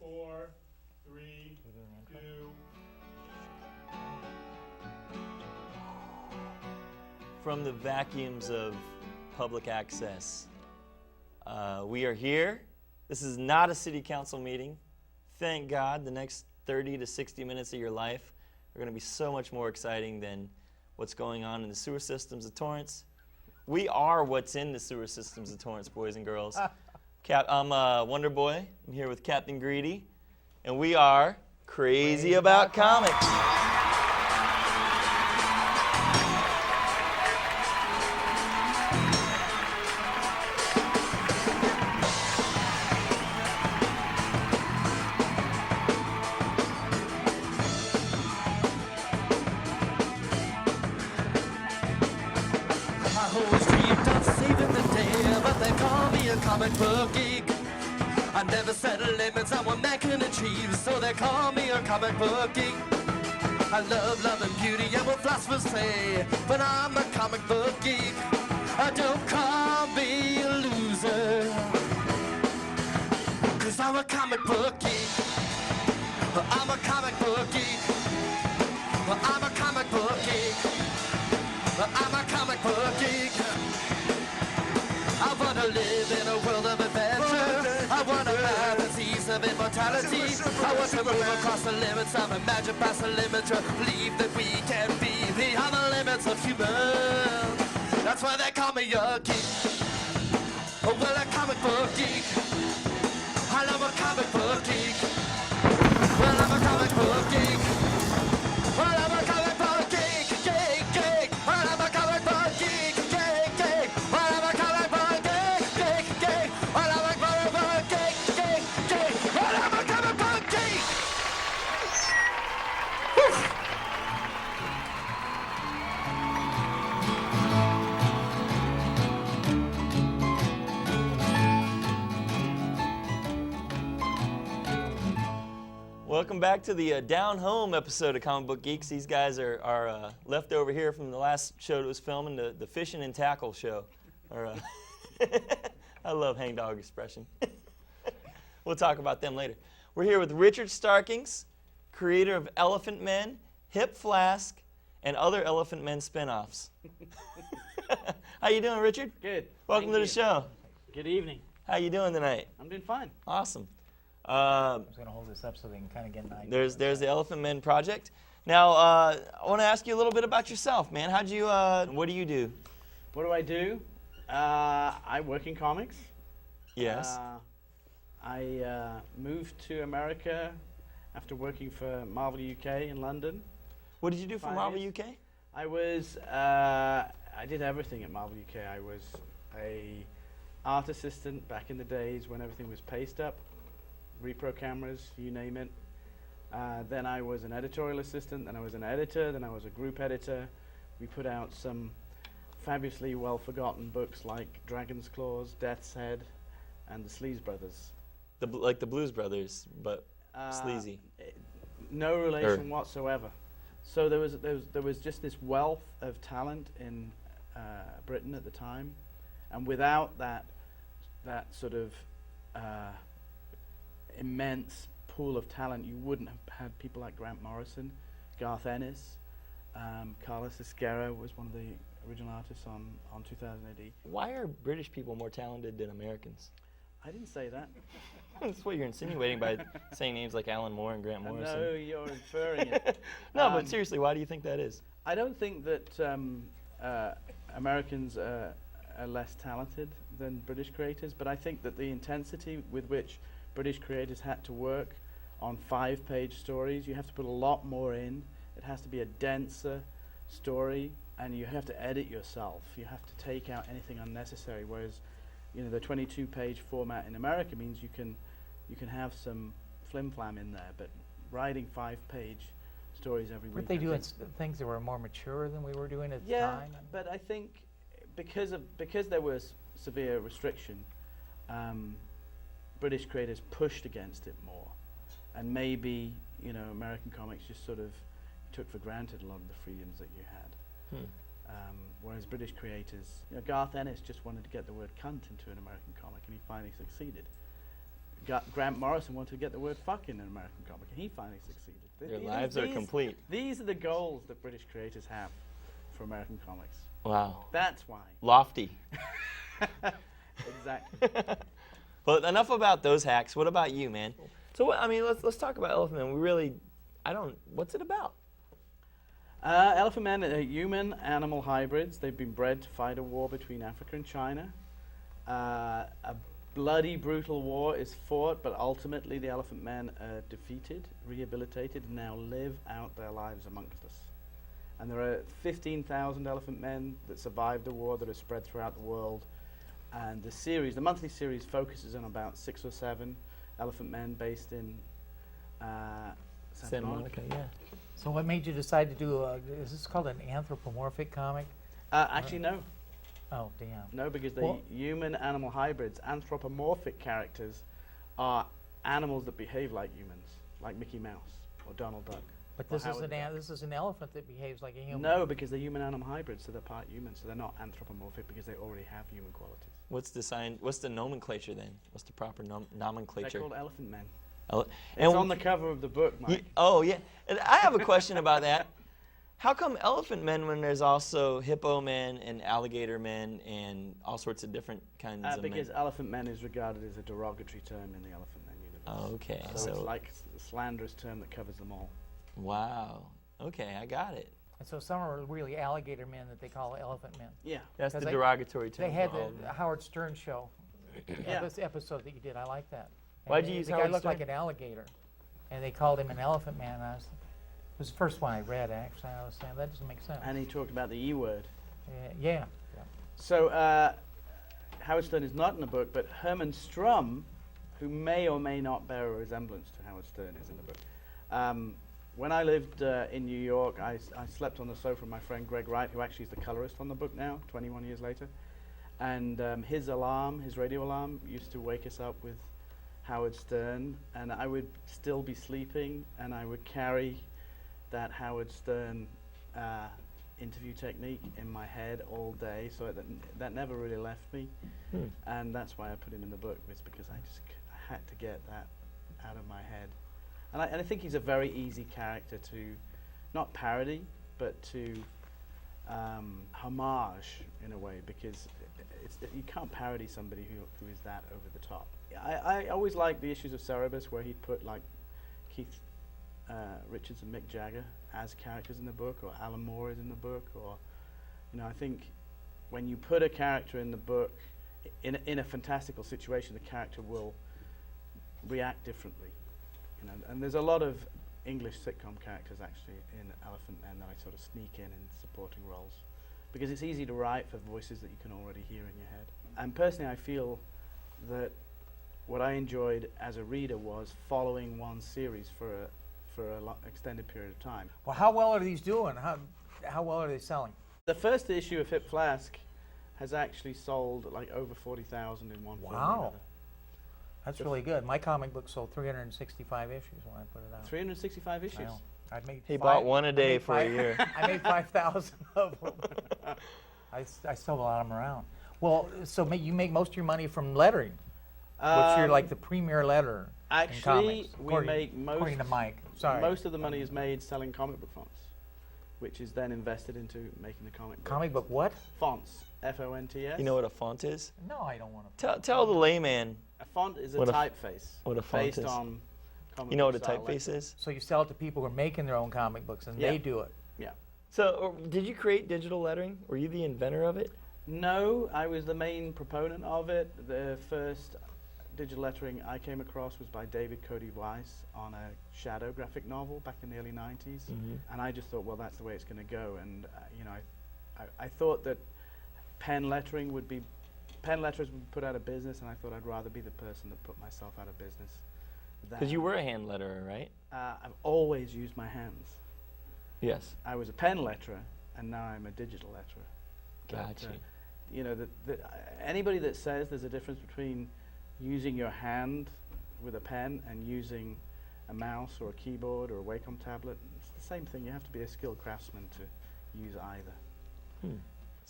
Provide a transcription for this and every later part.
4, 3, 2. From the vacuums of public access, we are here. This is not a city council meeting. Thank God, the next 30 to 60 minutes of your life are going to be so much more exciting than what's going on in the sewer systems of Torrance. We are what's in the sewer systems of Torrance, boys and girls. I'm Wonder Boy. I'm here with Captain Greedy, and we are crazy about comics. Comic book geek. I never set limits on what man can achieve, so they call me a comic book geek. I love and beauty and what philosophers say, but I'm a comic book geek. Don't call me a loser, 'cause I'm a comic book geek. I'm a comic book geek. I'm a comic book geek. I'm a comic book geek. I want to live in a world of adventure. I want to have the seas of immortality. I want to move across the limits of imagine past the limit to believe that we can be beyond the limits of human. That's why they call me a geek. Oh, well, a comic book geek. I love a comic book geek. Well, I'm a comic book geek. Well, I'm a comic book geek. Geek, geek. Well, I'm a comic book geek. Geek, geek. Well, I'm a comic book geek. Geek, geek. Well, I'm a comic book geek. Geek, geek. Well, I'm a comic book geek. Welcome back to the Down Home episode of Comic Book Geeks. These guys are left over here from the last show that was filming, the Fishing and Tackle show. Or, I love hang dog expression. We'll talk about them later. We're here with Richard Starkings, creator of Elephantmen, Hip Flask, and other Elephantmen spinoffs. How you doing, Richard? Good. Welcome to the show. Good evening. How you doing tonight? I'm doing fine. Awesome. I'm just going to hold this up so they can kind of get an idea. There's the Elephantmen project. Now, I want to ask you a little bit about yourself, man. What do you do? What do I do? I work in comics. Yes. I moved to America after working for Marvel UK in London. What did you do for 5 Marvel years. UK? I did everything at Marvel UK. I was a art assistant back in the days when everything was paced up, repro cameras, you name it. Then I was an editorial assistant, then I was an editor, then I was a group editor. We put out some fabulously well-forgotten books like Dragon's Claws, Death's Head, and the Sleaze Brothers. Like the Blues Brothers, but sleazy. No relation whatsoever. So there was just this wealth of talent in Britain at the time, and without that sort of immense pool of talent, you wouldn't have had people like Grant Morrison, Garth Ennis, Carlos Esquerra was one of the original artists on 2000 AD. Why are British people more talented than Americans? I didn't say that. That's what you're insinuating by saying names like Alan Moore and Grant Morrison. No, you're inferring it. No, but seriously, why do you think that is? I don't think that Americans are less talented than British creators, but I think that the intensity with which British creators had to work on 5-page stories, you have to put a lot more in. It has to be a denser story, and you have to edit yourself. You have to take out anything unnecessary, whereas the 22-page format in America means you can have some flim-flam in there, but writing 5-page stories every week. Weren't they doing things that were more mature than we were doing at the time? Yeah, but I think because there was severe restriction, British creators pushed against it more, and maybe American comics just sort of took for granted a lot of the freedoms that you had. Whereas British creators, Garth Ennis just wanted to get the word cunt into an American comic, and he finally succeeded. Grant Morrison wanted to get the word fuck in an American comic, and he finally succeeded. Their lives are complete. These are the goals that British creators have for American comics. Wow. That's why. Lofty. Exactly. But enough about those hacks. What about you, man? So, let's talk about Elephantmen. What's it about? Elephantmen are human-animal hybrids. They've been bred to fight a war between Africa and China. A bloody, brutal war is fought, but ultimately the Elephantmen are defeated, rehabilitated, and now live out their lives amongst us. And there are 15,000 Elephantmen that survived the war that are spread throughout the world. And the monthly series focuses on about 6 or 7 Elephantmen based in Santa Monica, yeah. So what made you decide to do, is this called an anthropomorphic comic? Actually, no. Oh, damn. No, because the human-animal hybrids, anthropomorphic characters, are animals that behave like humans, like Mickey Mouse or Donald Duck. But this is an elephant that behaves like a human. No, because they're human-animal hybrids, so they're part human, so they're not anthropomorphic because they already have human qualities. What's the nomenclature then? What's the proper nomenclature? They're called Elephantmen. And It's on the cover of the book, Mike. Oh, yeah. And I have a question about that. How come Elephantmen when there's also hippo men and alligator men and all sorts of different kinds of men? Because Elephantmen is regarded as a derogatory term in the Elephantmen universe. Oh, okay. So it's like a slanderous term that covers them all. Wow. Okay, I got it. And so some are really alligator men that they call elephant men. Yeah. That's the derogatory term. They had for all of the them. Howard Stern show. Yeah. This episode that you did, I like that. Why'd you use the Howard guy looked Stern? like an alligator, and they called him an elephant man. And it was the first one I read, actually. I was saying, that doesn't make sense. And he talked about the E word. Yeah. So Howard Stern is not in the book, but Herman Strum, who may or may not bear a resemblance to Howard Stern, is in the book. When I lived in New York, I slept on the sofa with my friend Greg Wright, who actually is the colorist on the book now, 21 years later. And his radio alarm, used to wake us up with Howard Stern, and I would still be sleeping, and I would carry that Howard Stern interview technique in my head all day, so that never really left me. And that's why I put him in the book, was because I had to get that out of my head. And I think he's a very easy character to, not parody, but to homage in a way, because you can't parody somebody who is that over the top. I always liked the issues of Cerebus where he put like Keith Richards and Mick Jagger as characters in the book, or Alan Moore is in the book, or I think when you put a character in the book in a fantastical situation, the character will react differently. And there's a lot of English sitcom characters actually in Elephantmen that I sort of sneak in supporting roles, because it's easy to write for voices that you can already hear in your head. And personally, I feel that what I enjoyed as a reader was following one series for a extended period of time. Well, how well are these doing? How well are they selling? The first issue of Hip Flask has actually sold like over 40,000 in one film. Wow. That's really good. My comic book sold 365 issues when I put it out. 365 issues? I know. I made He bought one a day for a year. I made 5,000 of them. I still have a lot of them around. Well, so you make most of your money from lettering, which you're like the premier letterer. Actually, we according, make according to Mike. Sorry. Most of the money is made selling comic book fonts, which is then invested into making the comic book. Comic book what? Fonts. F-O-N-T-S. You know what a font is? No, I don't want to. Tell the layman. A font is a What typeface. What a font based is. on comic You know what a book style typeface lettering. is? So you sell it to people who are making their own comic books, and Yeah. they do it. Yeah. So did you create digital lettering? Were you the inventor of it? No, I was the main proponent of it. The first digital lettering I came across was by David Cody Weiss on a shadow graphic novel back in the early 90s. And I just thought, well, that's the way it's going to go. And I thought that pen letters would be put out of business, and I thought I'd rather be the person that put myself out of business. Because you were a hand letterer, right? I've always used my hands. Yes. I was a pen letterer, and now I'm a digital letterer. Gotcha. Anybody that says there's a difference between using your hand with a pen and using a mouse or a keyboard or a Wacom tablet, it's the same thing. You have to be a skilled craftsman to use either.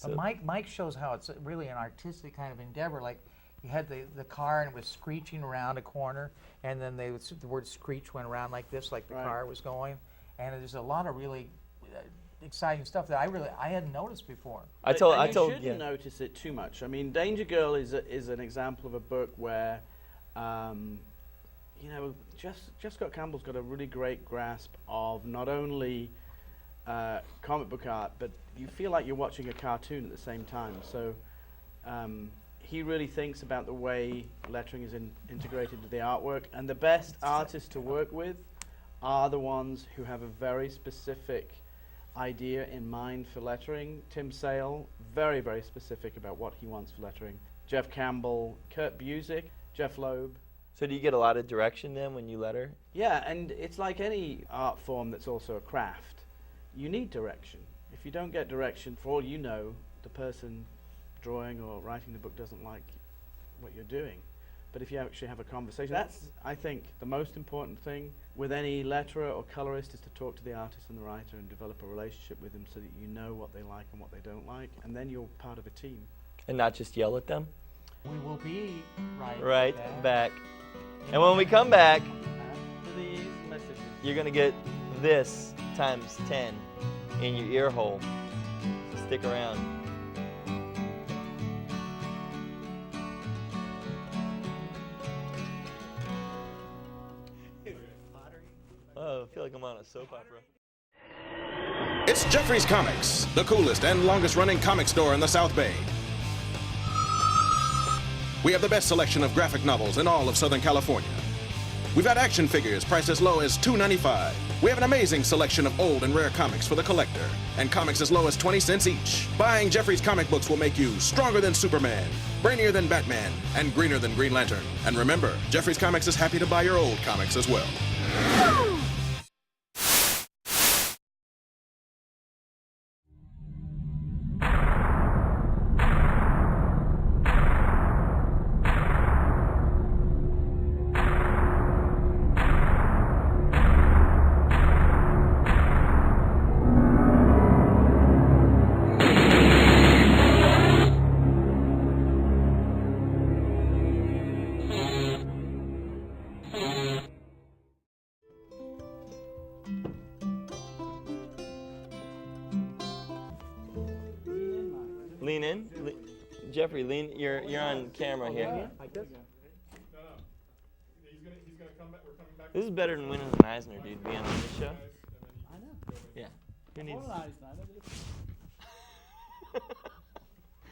But Mike shows how it's really an artistic kind of endeavor. Like you had the car and it was screeching around a corner, and then the word screech went around like this, like the Right. car was going. And there's a lot of really exciting stuff that I hadn't noticed before. I You told, shouldn't yeah. notice it too much. I mean, Danger Girl is an example of a book where, you know, Jeff Scott Campbell's got a really great grasp of not only comic book art, but you feel like you're watching a cartoon at the same time. So he really thinks about the way lettering is integrated into the artwork, and the best artists to work with are the ones who have a very specific idea in mind for lettering. Tim Sale, very, very specific about what he wants for lettering. Jeff Campbell, Kurt Busiek, Jeff Loeb. So do you get a lot of direction then when you letter? Yeah, and it's like any art form that's also a craft. You need direction. If you don't get direction, for all you know, the person drawing or writing the book doesn't like what you're doing. But if you actually have a conversation, that's, I think, the most important thing with any letterer or colorist, is to talk to the artist and the writer and develop a relationship with them so that you know what they like and what they don't like, and then you're part of a team. And not just yell at them? We will be Right back. And when we come back, After these messages. you're going to get this times 10 in your ear hole. So stick around. Oh, I feel like I'm on a soap opera. It's Geoffrey's Comics, the coolest and longest-running comic store in the South Bay. We have the best selection of graphic novels in all of Southern California. We've got action figures priced as low as $2.95. We have an amazing selection of old and rare comics for the collector, and comics as low as 20 cents each. Buying Geoffrey's comic books will make you stronger than Superman, brainier than Batman, and greener than Green Lantern. And remember, Geoffrey's Comics is happy to buy your old comics as well. Lean in. Jeffrey, lean. You're on camera here. Like this? No. He's gonna come back. We're coming back. This is better than winning an Eisner, dude, being on this show. I know. Yeah. Who needs? Needs.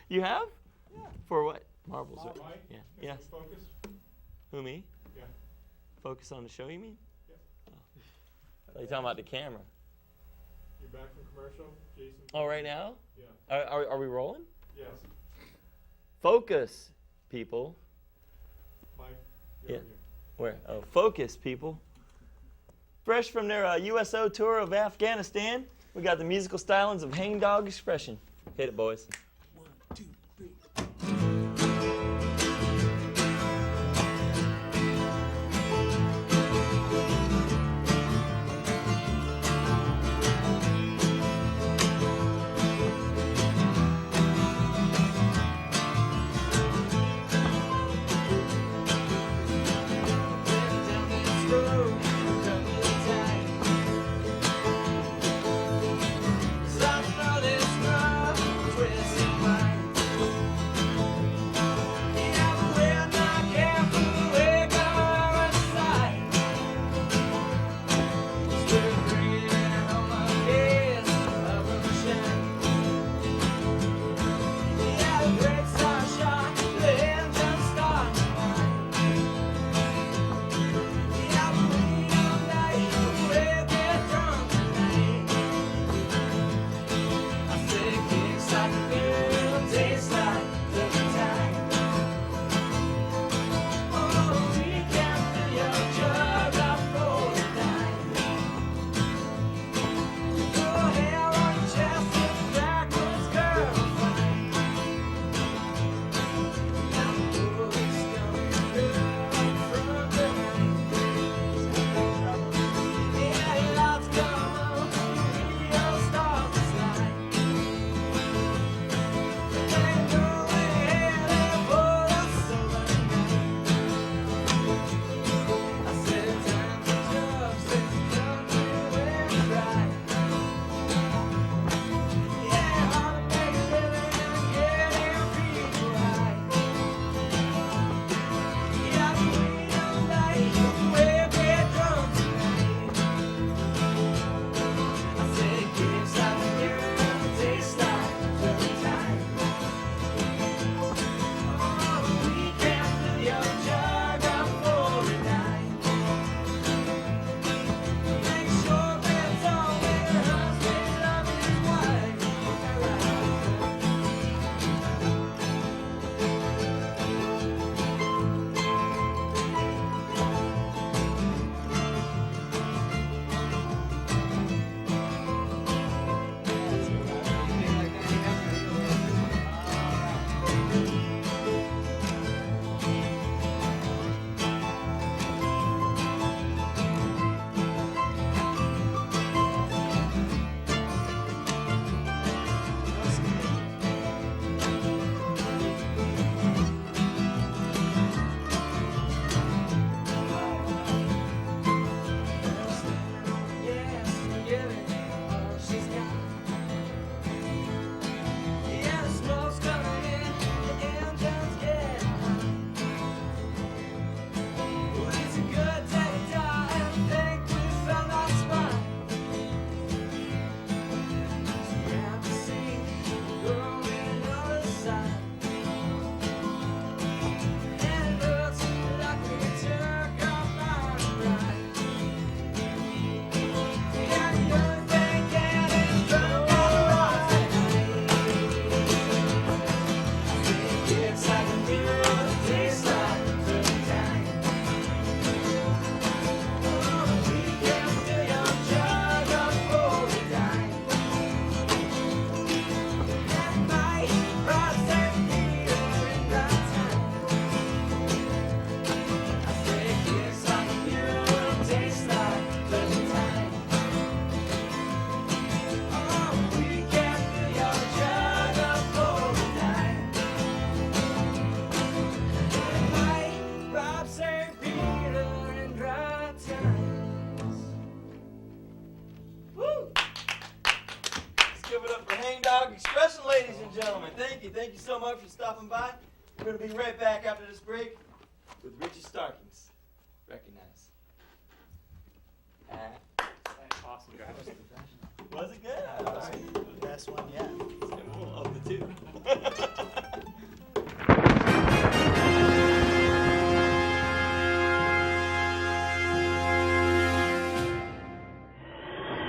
You have? Yeah. For what? Marbles. Right? Mike? Yeah. If Yes. we Focus. Who, me? Yeah. Focus on the show, you mean? Yes. Are you talking about the camera? You're back from commercial, Jason. Oh, right now? Yeah. Are we rolling? Yes. Focus, people. Mike. Yeah. Over here. Where? Oh, focus, people. Fresh from their USO tour of Afghanistan, we got the musical stylings of Hangdog Expression. Hit it, boys. Twist expression, ladies and gentlemen. Thank you. Thank you so much for stopping by. We're going to be right back after this break with Richard Starkings. Recognize. Awesome, guys. Was it good? Best one yet. Of the two.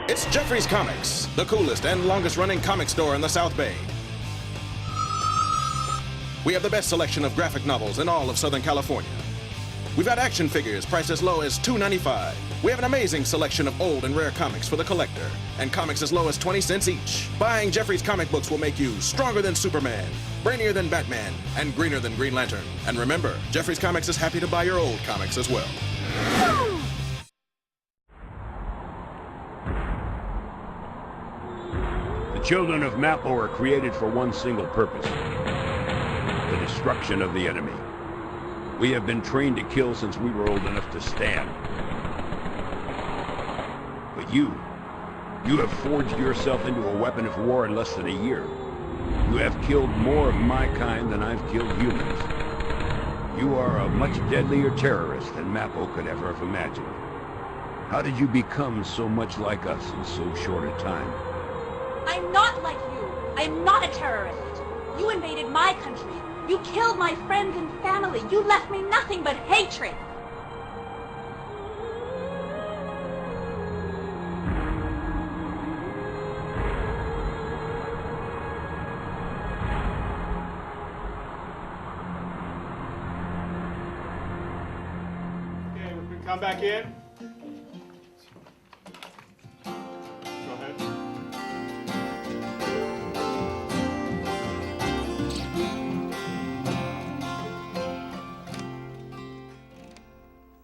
It's Geoffrey's Comics, the coolest and longest running comic store in the South Bay. We have the best selection of graphic novels in all of Southern California. We've got action figures priced as low as $2.95. We have an amazing selection of old and rare comics for the collector, and comics as low as 20 cents each. Buying Geoffrey's comic books will make you stronger than Superman, brainier than Batman, and greener than Green Lantern. And remember, Geoffrey's Comics is happy to buy your old comics as well. The children of Mappo are created for one single purpose: the destruction of the enemy. We have been trained to kill since we were old enough to stand. But you have forged yourself into a weapon of war in less than a year. You have killed more of my kind than I've killed humans. You are a much deadlier terrorist than Mappo could ever have imagined. How did you become so much like us in so short a time? I'm not like you. I am not a terrorist. You invaded my country. You killed my friends and family. You left me nothing but hatred. Okay, we can come back in. Go ahead.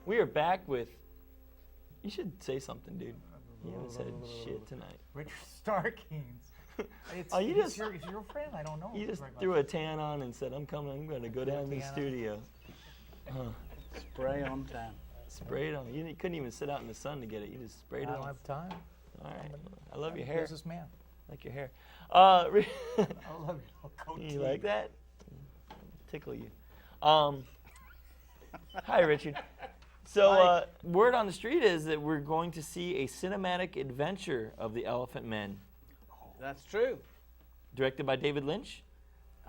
We are back with. You should say something, dude. You haven't said shit tonight. Richard Starkings. It's, Oh, you he's just- your friend. I don't know. You just very much. threw a tan on and said, "I'm coming. I'm going to go down to the tan on. studio." Spray on tan. Spray it on. You couldn't even sit out in the sun to get it. You just sprayed it I don't on. have time. All right. I love your I'm a hair. businessman. Like your hair. I love your little goatee. You like that? Tickle you. Hi, Richard. So, word on the street is that we're going to see a cinematic adventure of the Elephantmen, That's true. directed by David Lynch.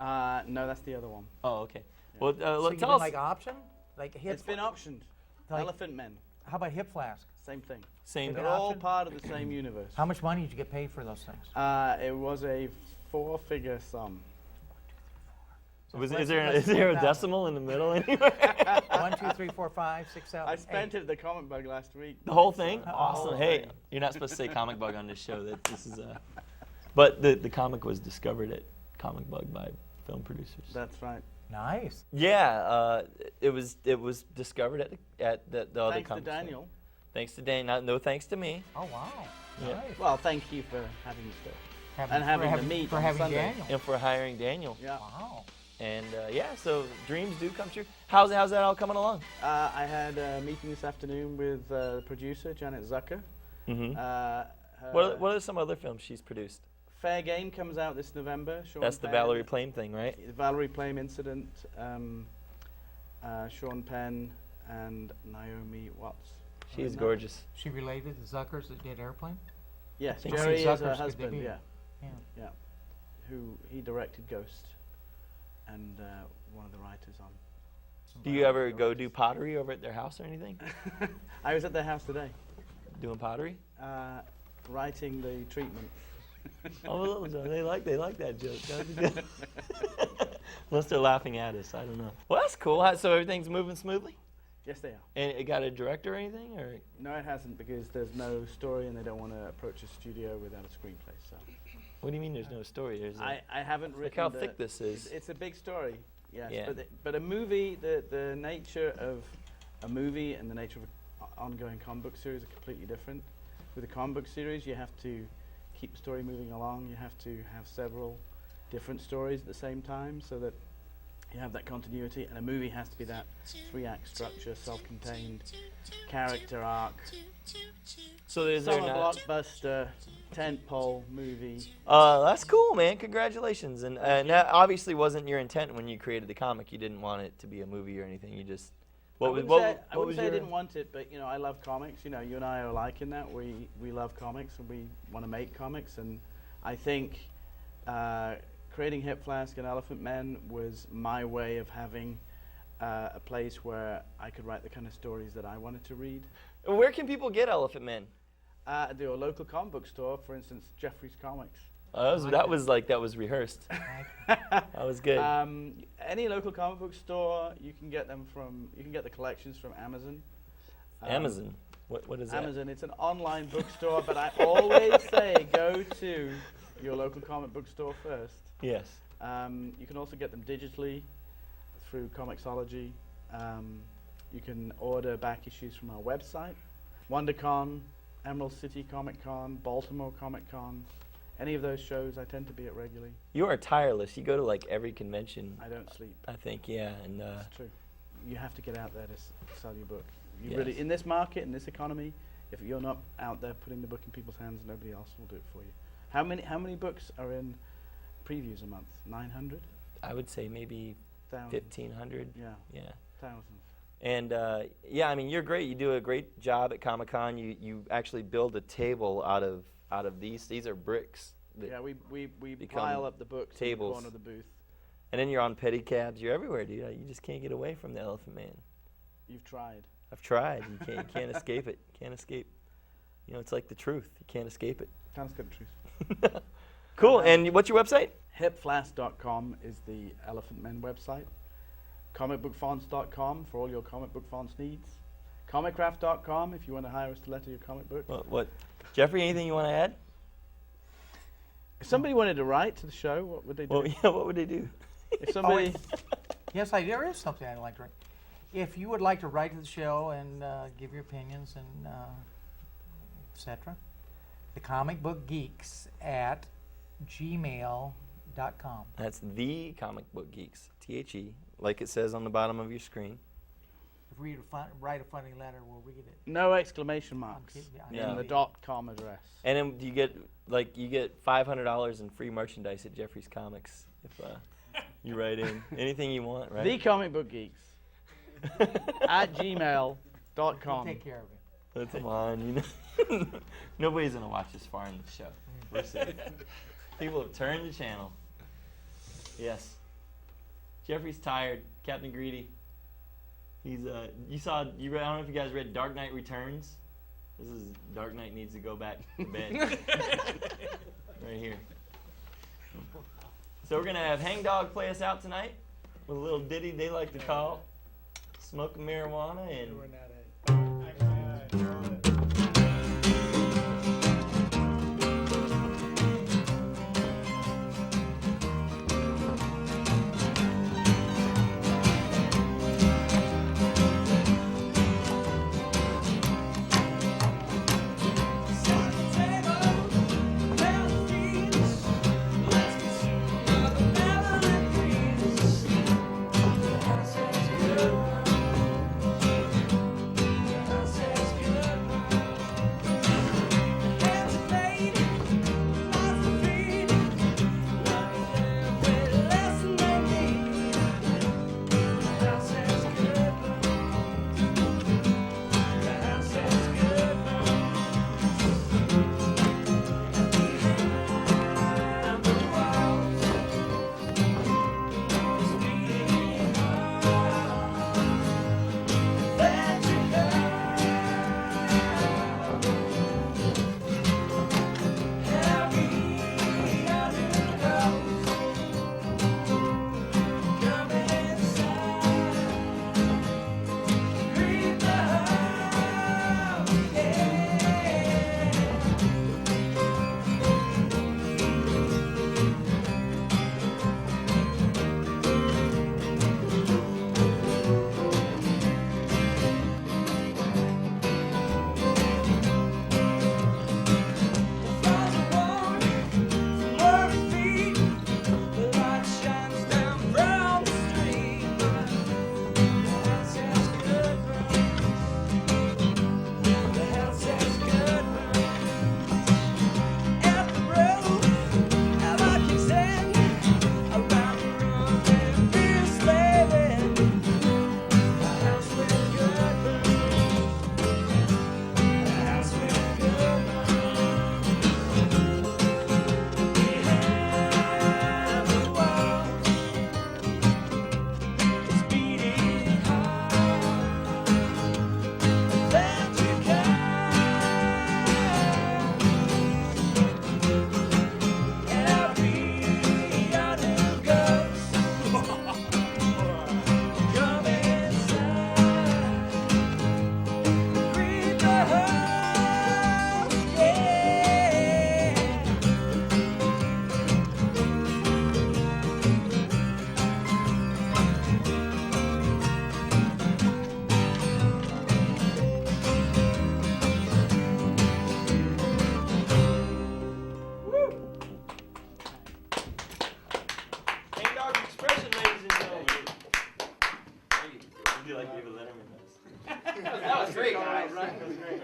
No, that's the other one. Oh, okay. Well, So you've tell been us. like option? Like hip It's been optioned. Like- Elephantmen. How about Hip Flask? Same thing. Same. They're They're all optioned? part of the same universe. How much money did you get paid for those things? It was a 4-figure sum. Is there a decimal in the middle anywhere? 1, 2, 3, 4, 5, 6, 7. I spent it at the Comic Bug last week. The whole thing? So- Awesome. whole Hey, thing. you're not supposed to say comic bug on this show. That this is But the comic was discovered at Comic Bug by film producers. That's right. Nice. Yeah, it was discovered at the other Thanks to comic store. Daniel. Thanks to Daniel. No thanks to me. Oh wow. Yeah. Nice. Well, thank you for having me still. Having- having for the having, meet for on having Sunday. Daniel. And for hiring Daniel. Yeah. Wow. And yeah, so dreams do come true. How's that all coming along? I had a meeting this afternoon with the producer, Janet Zucker. Mm-hmm. Her What are some other films she's produced? Fair Game comes out this November. Sean That's the Penn. Valerie Plame thing, right? The Valerie Plame Incident. Sean Penn and Naomi Watts. She's No. gorgeous. She related to Zuckers that did Airplane? Yes, think Jerry so. is her Zuckers could husband. be. Yeah, Yeah. yeah. Who he directed Ghost, and one of the writers on. Do you ever go do pottery over at their house or anything? I was at their house today, Doing pottery? writing the treatment. Oh, they like that joke. That was good. Unless they're laughing at us, I don't know. Well, that's cool. So everything's moving smoothly, Yes, they are. and it got a director or anything, or No, it hasn't, because there's no story, and they don't want to approach a studio without a screenplay. So what do you mean? There's no story? There's I haven't look written. how the- thick this is. It's a big story. Yes, Yeah. but a movie, the nature of a movie and the nature of an ongoing comic book series are completely different. With a comic book series, you have to keep the story moving along. You have to have several different stories at the same time, so that you have that continuity, and a movie has to be that 3-act structure, self-contained, character arc, So is there summer not? blockbuster, tentpole movie. That's cool, man. Congratulations. And that obviously wasn't your intent when you created the comic. You didn't want it to be a movie or anything. You just I wouldn't say I didn't want it, but I love comics. You and I are alike in that we love comics and we want to make comics. And I think creating Hip Flask and Elephantmen was my way of having a place where I could write the kind of stories that I wanted to read. Where can people get Elephantmen? At your local comic book store, for instance, Geoffrey's Comics. That was rehearsed. That was good. Any local comic book store, you can get them from. You can get the collections from Amazon. Amazon. What is that? Amazon. It's an online bookstore, but I always say go to your local comic book store first. Yes. You can also get them digitally through Comixology. You can order back issues from our website. WonderCon, Emerald City Comic Con, Baltimore Comic Con. Any of those shows I tend to be at regularly. You are tireless. You go to like every convention. I don't sleep. I think, yeah. And It's true. You have to get out there to sell your book. You Yes. really, in this market, in this economy, if you're not out there putting the book in people's hands, nobody else will do it for you. How many books are in previews a month? 900? I would say maybe 1,500. Yeah, Yeah. thousands. And yeah, I mean, you're great. You do a great job at Comic-Con. You actually build a table out of these. These are bricks. Yeah, we become pile up the books in the tables. corner of the booth. And then you're on pedicabs. You're everywhere, dude. You just can't get away from the Elephant Man. You've tried. I've tried. You can't escape it. Can't escape. It's like the truth. You can't escape it. Can't escape the truth. Cool. And what's your website? Hipflask.com is the Elephantmen website. Comicbookfonts.com for all your comic book fonts needs. Comicraft.com if you want to hire us to letter your comic book. What? Jeffrey, anything you want to add? If somebody wanted to write to the show, what would they do? Well, yeah, what would they do? If somebody, Yes, there is something I'd like to write. If you would like to write to the show and give your opinions and etc., the Comic Book Geeks at gmail.com. That's the Comic Book Geeks. THE, like it says on the bottom of your screen. If we write a funny letter, we'll read it. no exclamation marks Yeah. in the .com address. And then you get $500 in free merchandise at Jeffrey's Comics if you write in anything you want, right? The Comic Book Geeks at We'll gmail.com. take care of it. Come on, nobody's gonna watch this far in the show. We're safe. People have turned the channel. Yes. Jeffrey's tired. Captain Greedy. He's I don't know if you guys read Dark Knight Returns. This is Dark Knight needs to go back to bed. Right here. So we're gonna have Hangdog play us out tonight with a little ditty they like to call Smoking Marijuana and great, all guys. right. That was great.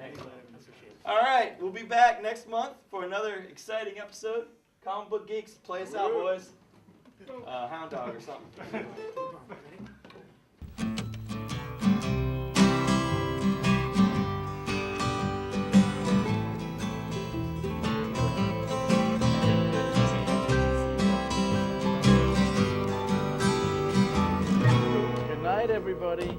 Excellent. All right, we'll be back next month for another exciting episode. Comic Book Geeks, play us out, boys. Hound dog or something. Good night, everybody.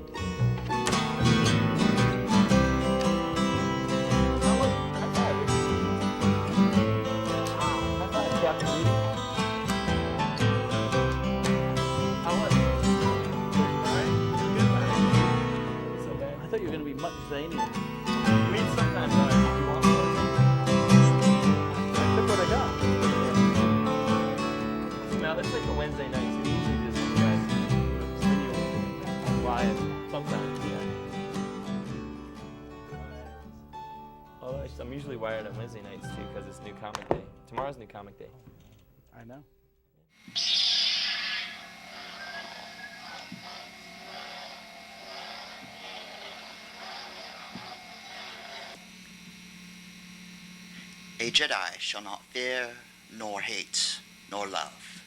I thought you were going to be much zanier. Sometimes you want more. Look what I got. Now, it's like a Wednesday night, so we usually just when you're wired. Sometimes, yeah. Although I'm usually wired on Wednesday nights too, because it's New Comic Day. Tomorrow's New Comic Day. I know. A Jedi shall not fear, nor hate, nor love.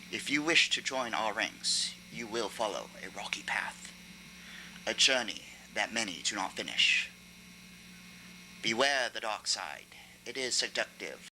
If you wish to join our ranks, you will follow a rocky path, a journey that many do not finish. Beware the dark side. It is seductive